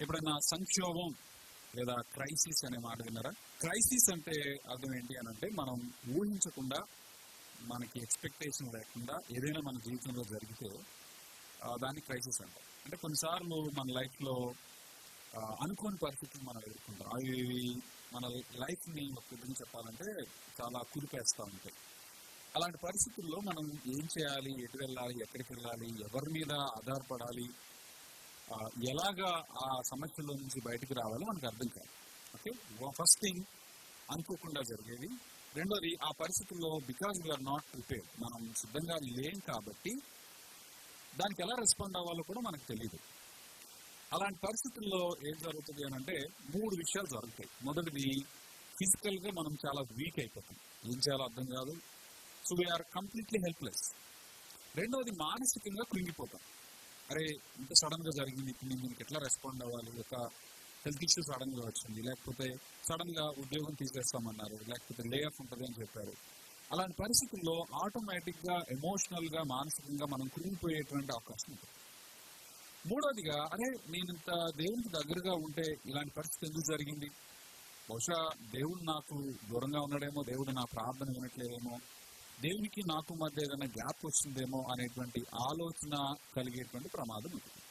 ఎప్పుడైనా సంక్షోభం లేదా క్రైసిస్ అనే మాట విన్నారా? క్రైసిస్ అంటే అర్థం ఏంటి అని అంటే, మనం ఊహించకుండా, మనకి ఎక్స్పెక్టేషన్ లేకుండా ఏదైనా మన జీవితంలో జరిగితే దాన్ని క్రైసిస్ అంటాం. అంటే కొన్నిసార్లు మన లైఫ్లో అనుకోని పరిస్థితులు మనం ఎదుర్కొంటాం. అవి మన లైఫ్ని ఒక విధంగా చెప్పాలంటే చాలా కుదిపేస్తూ ఉంటాయి. అలాంటి పరిస్థితుల్లో మనం ఏం చేయాలి, ఎటు వెళ్ళాలి, ఎక్కడికి వెళ్ళాలి, ఎవరి మీద ఆధారపడాలి, ఎలాగా ఆ సమస్యలో నుంచి బయటకు రావాలో మనకు అర్థం కాదు. ఓకే, ఫస్ట్ థింగ్ అనుకోకుండా జరిగేది. రెండోది, ఆ పరిస్థితుల్లో బికాజ్ వీఆర్ నాట్ ప్రిపేర్డ్, మనం సిద్ధంగా లేం కాబట్టి దానికి ఎలా రెస్పాండ్ అవ్వాలో కూడా మనకు తెలియదు. అలాంటి పరిస్థితుల్లో ఏం జరుగుతుంది అని అంటే 3 విషయాలు జరుగుతాయి. మొదటిది, ఫిజికల్గా మనం చాలా వీక్ అయిపోతాం, ఏం చేయాలో అర్థం కాదు. So we're completely helpless. రెండవది, మానసికంగా కృంగిపోతాం. అరే, ఇంత సడన్గా జరిగింది, ఇప్పుడు నేను దీనికి ఎట్లా రెస్పాండ్ అవ్వాలి, ఒక హెల్త్ ఇష్యూ సడన్గా వచ్చింది, లేకపోతే సడన్గా ఉద్యోగం తీసేస్తామన్నారు, లేకపోతే లే ఆఫ్ ఉంటుంది అని చెప్పారు. అలాంటి పరిస్థితుల్లో ఆటోమేటిక్గా ఎమోషనల్గా, మానసికంగా మనం కృంగిపోయేటువంటి అవకాశం ఉంటుంది. మూడవదిగా, అరే నేను ఇంత దేవునికి దగ్గరగా ఉంటే ఇలాంటి పరిస్థితి ఎందుకు జరిగింది, బహుశా దేవుడు నాకు దూరంగా ఉన్నాడేమో, దేవుడు నా ప్రార్థన వినట్లేదేమో, దేవునికి నాకు మధ్య ఏదైనా గ్యాప్ వస్తుందేమో అనేటువంటి ఆలోచన కలిగేటువంటి ప్రమాదం ఉంటుంది.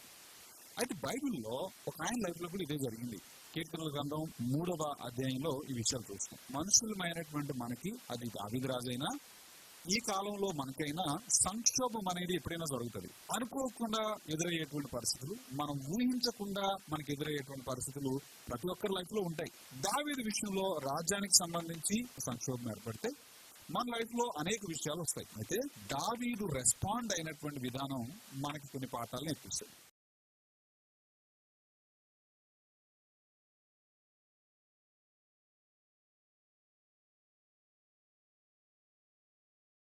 అయితే బైబిల్లో ఒక ఆయన లైఫ్లో కూడా ఇదే జరిగింది. కీర్తనల గ్రంథం 3వ అధ్యాయంలో ఈ విషయాలు చూస్తాం. మనుషులమైనటువంటి మనకి, అది దావీదు రాజైనా ఈ కాలంలో మనకైనా, సంక్షోభం అనేది ఎప్పుడైనా జరుగుతుంది. అనుకోకుండా ఎదురయ్యేటువంటి పరిస్థితులు, మనం ఊహించకుండా మనకు ఎదురయ్యేటువంటి పరిస్థితులు ప్రతి ఒక్కరి లైఫ్ లో ఉంటాయి. దావీదు విషయంలో రాజ్యానికి సంబంధించి సంక్షోభం ఏర్పడితే మన లైఫ్ లో అనేక విషయాలు వస్తాయి. అయితే దావీదు రెస్పాండ్ అయినటువంటి విధానం మనకి కొన్ని పాఠాలు నేర్పిస్తాయి.